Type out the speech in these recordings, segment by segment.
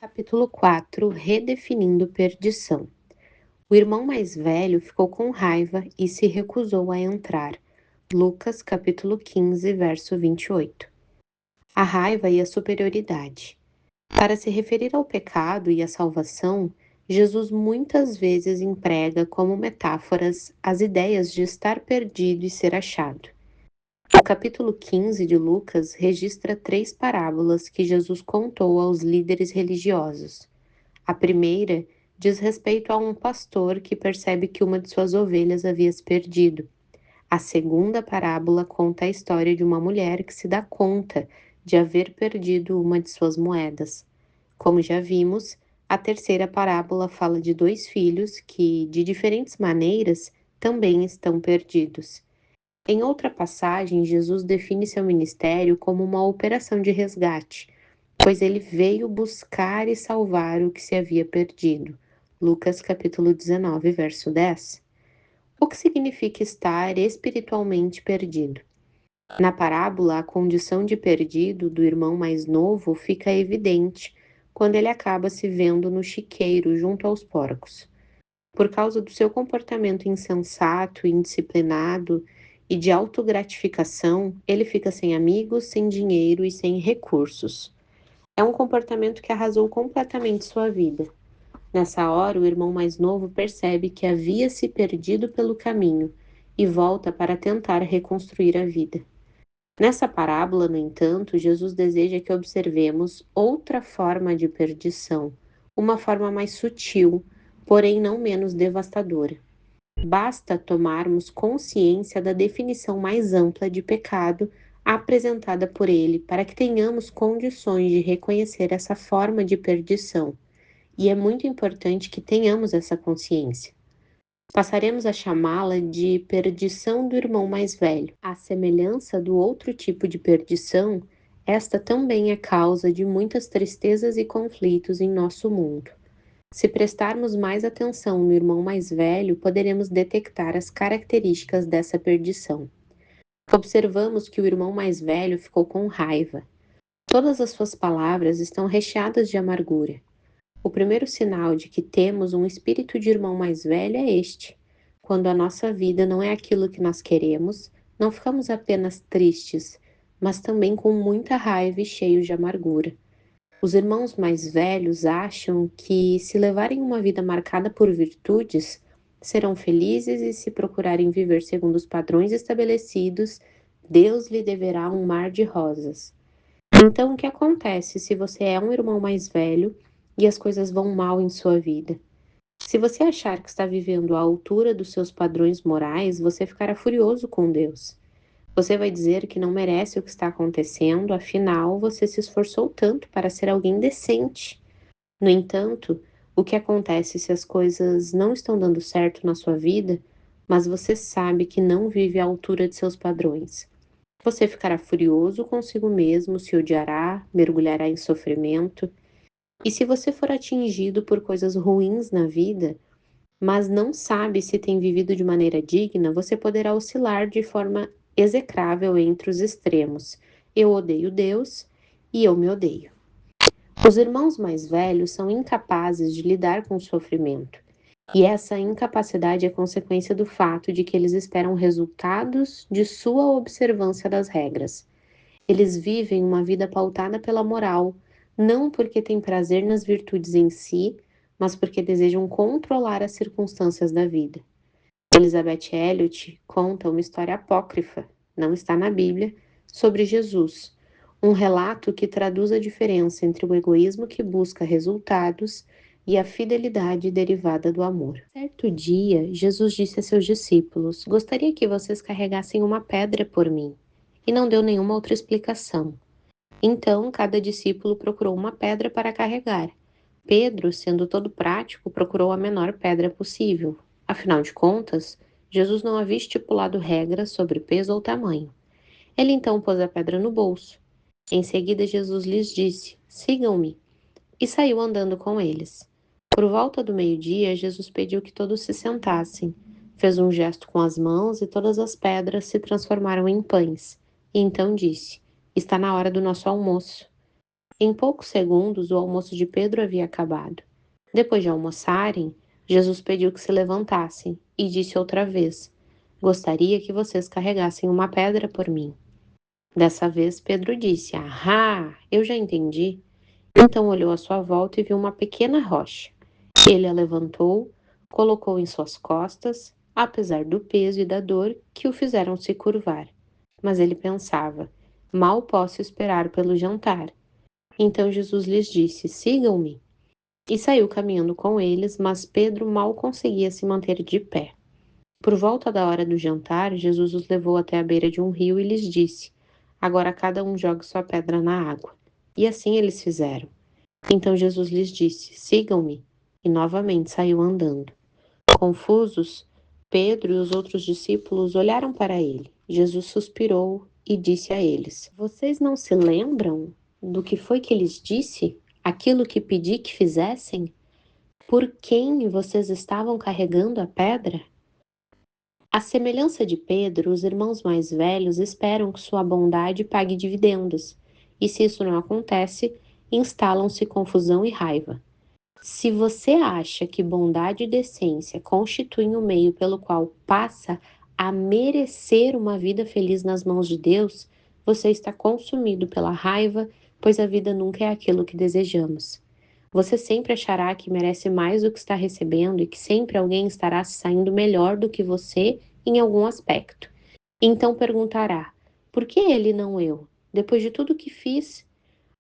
Capítulo 4 Redefinindo perdição. O irmão mais velho ficou com raiva e se recusou a entrar. Lucas, capítulo 15, verso 28. A raiva e a superioridade. Para se referir ao pecado e à salvação, Jesus muitas vezes emprega como metáforas as ideias de estar perdido e ser achado. O capítulo 15 de Lucas registra 3 parábolas que Jesus contou aos líderes religiosos. A primeira diz respeito a um pastor que percebe que uma de suas ovelhas havia se perdido. A segunda parábola conta a história de uma mulher que se dá conta de haver perdido uma de suas moedas. Como já vimos, a terceira parábola fala de 2 filhos que, de diferentes maneiras, também estão perdidos. Em outra passagem, Jesus define seu ministério como uma operação de resgate, pois ele veio buscar e salvar o que se havia perdido. Lucas capítulo 19, verso 10. O que significa estar espiritualmente perdido? Na parábola, a condição de perdido do irmão mais novo fica evidente quando ele acaba se vendo no chiqueiro junto aos porcos. Por causa do seu comportamento insensato, indisciplinado e de autogratificação, ele fica sem amigos, sem dinheiro e sem recursos. É um comportamento que arrasou completamente sua vida. Nessa hora, o irmão mais novo percebe que havia se perdido pelo caminho e volta para tentar reconstruir a vida. Nessa parábola, no entanto, Jesus deseja que observemos outra forma de perdição, uma forma mais sutil, porém não menos devastadora. Basta tomarmos consciência da definição mais ampla de pecado apresentada por ele para que tenhamos condições de reconhecer essa forma de perdição. E é muito importante que tenhamos essa consciência. Passaremos a chamá-la de perdição do irmão mais velho. À semelhança do outro tipo de perdição, esta também é causa de muitas tristezas e conflitos em nosso mundo. Se prestarmos mais atenção no irmão mais velho, poderemos detectar as características dessa perdição. Observamos que o irmão mais velho ficou com raiva. Todas as suas palavras estão recheadas de amargura. O primeiro sinal de que temos um espírito de irmão mais velho é este. Quando a nossa vida não é aquilo que nós queremos, não ficamos apenas tristes, mas também com muita raiva e cheios de amargura. Os irmãos mais velhos acham que, se levarem uma vida marcada por virtudes, serão felizes e, se procurarem viver segundo os padrões estabelecidos, Deus lhe deverá um mar de rosas. Então, o que acontece se você é um irmão mais velho e as coisas vão mal em sua vida? Se você achar que está vivendo à altura dos seus padrões morais, você ficará furioso com Deus. Você vai dizer que não merece o que está acontecendo, afinal, você se esforçou tanto para ser alguém decente. No entanto, o que acontece se as coisas não estão dando certo na sua vida, mas você sabe que não vive à altura de seus padrões? Você ficará furioso consigo mesmo, se odiará, mergulhará em sofrimento. E se você for atingido por coisas ruins na vida, mas não sabe se tem vivido de maneira digna, você poderá oscilar de forma execrável entre os extremos. Eu odeio Deus e eu me odeio. Os irmãos mais velhos são incapazes de lidar com o sofrimento, e essa incapacidade é consequência do fato de que eles esperam resultados de sua observância das regras. Eles vivem uma vida pautada pela moral, não porque têm prazer nas virtudes em si, mas porque desejam controlar as circunstâncias da vida. Elizabeth Elliot conta uma história apócrifa, não está na Bíblia, sobre Jesus, um relato que traduz a diferença entre o egoísmo que busca resultados e a fidelidade derivada do amor. Certo dia, Jesus disse a seus discípulos: "Gostaria que vocês carregassem uma pedra por mim." E não deu nenhuma outra explicação. Então, cada discípulo procurou uma pedra para carregar. Pedro, sendo todo prático, procurou a menor pedra possível. Afinal de contas, Jesus não havia estipulado regras sobre peso ou tamanho. Ele então pôs a pedra no bolso. Em seguida, Jesus lhes disse: "Sigam-me", e saiu andando com eles. Por volta do meio-dia, Jesus pediu que todos se sentassem. Fez um gesto com as mãos e todas as pedras se transformaram em pães. E então disse: "Está na hora do nosso almoço." Em poucos segundos, o almoço de Pedro havia acabado. Depois de almoçarem, Jesus pediu que se levantassem e disse outra vez: Gostaria que vocês carregassem uma pedra por mim. Dessa vez, Pedro disse: Ahá, eu já entendi. Então olhou à sua volta e viu uma pequena rocha. Ele a levantou, colocou em suas costas, apesar do peso e da dor que o fizeram se curvar. Mas ele pensava: Mal posso esperar pelo jantar. Então Jesus lhes disse: Sigam-me. E saiu caminhando com eles, mas Pedro mal conseguia se manter de pé. Por volta da hora do jantar, Jesus os levou até a beira de um rio e lhes disse: Agora cada um jogue sua pedra na água. E assim eles fizeram. Então Jesus lhes disse: Sigam-me. E novamente saiu andando. Confusos, Pedro e os outros discípulos olharam para ele. Jesus suspirou e disse a eles: Vocês não se lembram do que foi que lhes disse? Aquilo que pedi que fizessem? Por quem vocês estavam carregando a pedra? À semelhança de Pedro, os irmãos mais velhos esperam que sua bondade pague dividendos, e se isso não acontece, instalam-se confusão e raiva. Se você acha que bondade e decência constituem o meio pelo qual passa a merecer uma vida feliz nas mãos de Deus, você está consumido pela raiva, pois a vida nunca é aquilo que desejamos. Você sempre achará que merece mais do que está recebendo e que sempre alguém estará se saindo melhor do que você em algum aspecto. Então perguntará: por que ele não eu? Depois de tudo que fiz,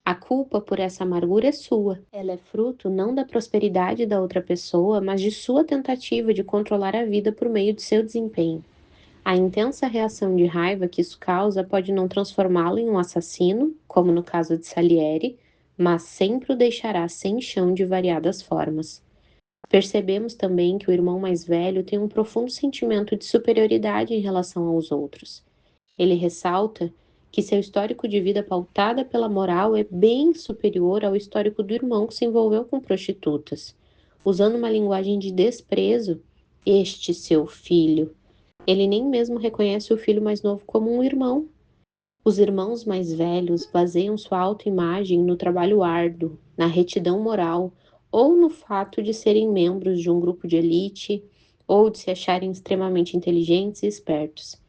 a culpa por essa amargura é sua. Ela é fruto não da prosperidade da outra pessoa, mas de sua tentativa de controlar a vida por meio de seu desempenho. A intensa reação de raiva que isso causa pode não transformá-lo em um assassino, como no caso de Salieri, mas sempre o deixará sem chão de variadas formas. Percebemos também que o irmão mais velho tem um profundo sentimento de superioridade em relação aos outros. Ele ressalta que seu histórico de vida pautada pela moral é bem superior ao histórico do irmão que se envolveu com prostitutas. Usando uma linguagem de desprezo, este seu filho. Ele nem mesmo reconhece o filho mais novo como um irmão. Os irmãos mais velhos baseiam sua autoimagem no trabalho árduo, na retidão moral, ou no fato de serem membros de um grupo de elite, ou de se acharem extremamente inteligentes e espertos.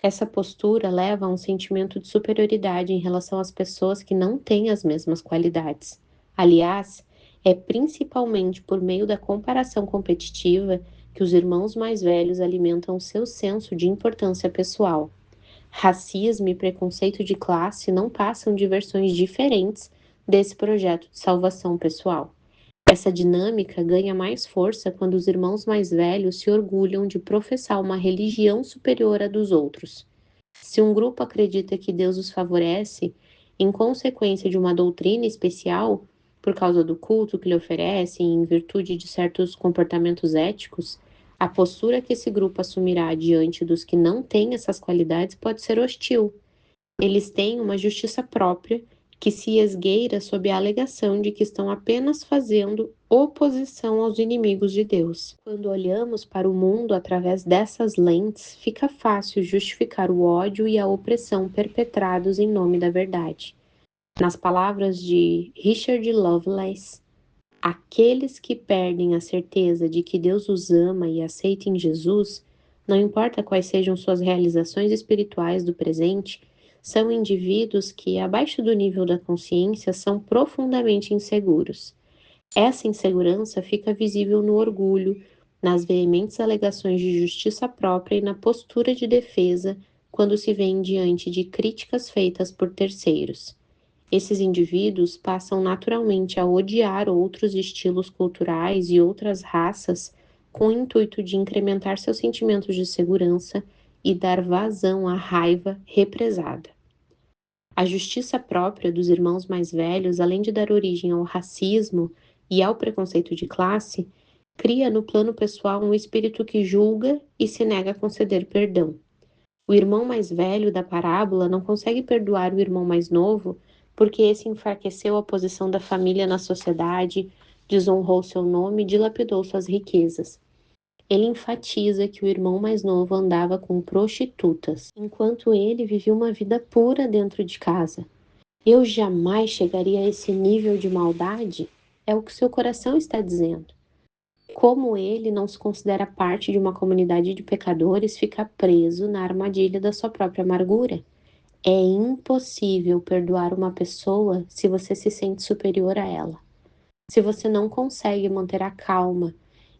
Essa postura leva a um sentimento de superioridade em relação às pessoas que não têm as mesmas qualidades. Aliás, é principalmente por meio da comparação competitiva que os irmãos mais velhos alimentam seu senso de importância pessoal. Racismo e preconceito de classe não passam de versões diferentes desse projeto de salvação pessoal. Essa dinâmica ganha mais força quando os irmãos mais velhos se orgulham de professar uma religião superior à dos outros. Se um grupo acredita que Deus os favorece em consequência de uma doutrina especial, por causa do culto que lhe oferecem, em virtude de certos comportamentos éticos, a postura que esse grupo assumirá diante dos que não têm essas qualidades pode ser hostil. Eles têm uma justiça própria que se esgueira sob a alegação de que estão apenas fazendo oposição aos inimigos de Deus. Quando olhamos para o mundo através dessas lentes, fica fácil justificar o ódio e a opressão perpetrados em nome da verdade. Nas palavras de Richard Lovelace, aqueles que perdem a certeza de que Deus os ama e aceita em Jesus, não importa quais sejam suas realizações espirituais do presente, são indivíduos que, abaixo do nível da consciência, são profundamente inseguros. Essa insegurança fica visível no orgulho, nas veementes alegações de justiça própria e na postura de defesa quando se vêem diante de críticas feitas por terceiros. Esses indivíduos passam naturalmente a odiar outros estilos culturais e outras raças com o intuito de incrementar seus sentimentos de segurança e dar vazão à raiva represada. A justiça própria dos irmãos mais velhos, além de dar origem ao racismo e ao preconceito de classe, cria no plano pessoal um espírito que julga e se nega a conceder perdão. O irmão mais velho da parábola não consegue perdoar o irmão mais novo porque esse enfraqueceu a posição da família na sociedade, desonrou seu nome e dilapidou suas riquezas. Ele enfatiza que o irmão mais novo andava com prostitutas, enquanto ele vivia uma vida pura dentro de casa. Eu jamais chegaria a esse nível de maldade? É o que seu coração está dizendo. Como ele não se considera parte de uma comunidade de pecadores, fica preso na armadilha da sua própria amargura. É impossível perdoar uma pessoa se você se sente superior a ela. Se você não consegue manter a calma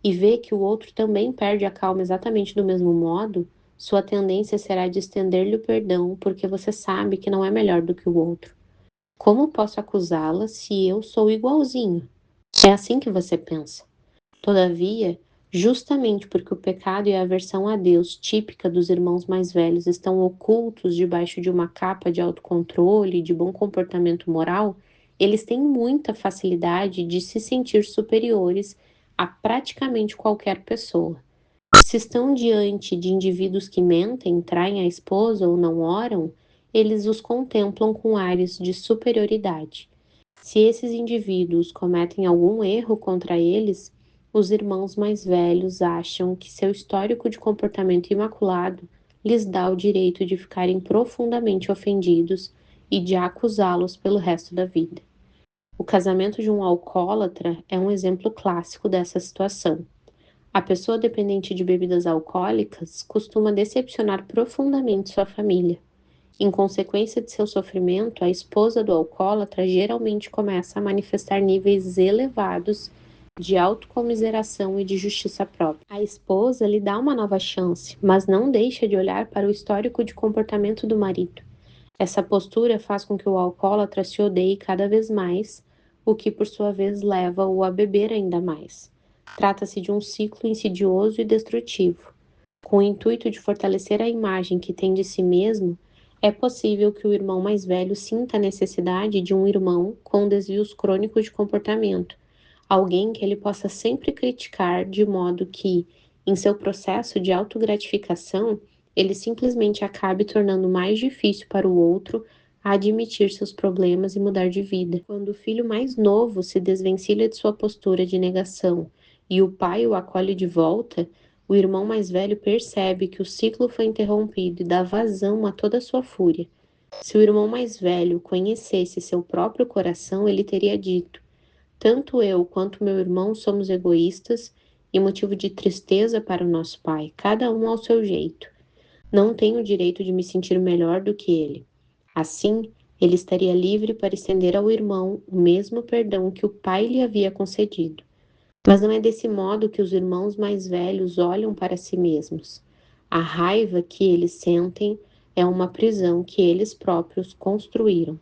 e vê que o outro também perde a calma exatamente do mesmo modo, sua tendência será de estender-lhe o perdão porque você sabe que não é melhor do que o outro. Como posso acusá-la se eu sou igualzinho? É assim que você pensa. Todavia, justamente porque o pecado e a aversão a Deus, típica dos irmãos mais velhos, estão ocultos debaixo de uma capa de autocontrole e de bom comportamento moral, eles têm muita facilidade de se sentir superiores a praticamente qualquer pessoa. Se estão diante de indivíduos que mentem, traem a esposa ou não oram, eles os contemplam com ares de superioridade. Se esses indivíduos cometem algum erro contra eles, os irmãos mais velhos acham que seu histórico de comportamento imaculado lhes dá o direito de ficarem profundamente ofendidos e de acusá-los pelo resto da vida. O casamento de um alcoólatra é um exemplo clássico dessa situação. A pessoa dependente de bebidas alcoólicas costuma decepcionar profundamente sua família. Em consequência de seu sofrimento, a esposa do alcoólatra geralmente começa a manifestar níveis elevados de autocomiseração e de justiça própria. A esposa lhe dá uma nova chance, mas não deixa de olhar para o histórico de comportamento do marido. Essa postura faz com que o alcoólatra se odeie cada vez mais, o que por sua vez leva-o a beber ainda mais. Trata-se de um ciclo insidioso e destrutivo. Com o intuito de fortalecer a imagem que tem de si mesmo, é possível que o irmão mais velho sinta a necessidade de um irmão com desvios crônicos de comportamento, alguém que ele possa sempre criticar, de modo que, em seu processo de autogratificação, ele simplesmente acabe tornando mais difícil para o outro admitir seus problemas e mudar de vida. Quando o filho mais novo se desvencilha de sua postura de negação e o pai o acolhe de volta, o irmão mais velho percebe que o ciclo foi interrompido e dá vazão a toda a sua fúria. Se o irmão mais velho conhecesse seu próprio coração, ele teria dito: tanto eu quanto meu irmão somos egoístas e motivo de tristeza para o nosso pai, cada um ao seu jeito. Não tenho o direito de me sentir melhor do que ele. Assim, ele estaria livre para estender ao irmão o mesmo perdão que o pai lhe havia concedido. Mas não é desse modo que os irmãos mais velhos olham para si mesmos. A raiva que eles sentem é uma prisão que eles próprios construíram.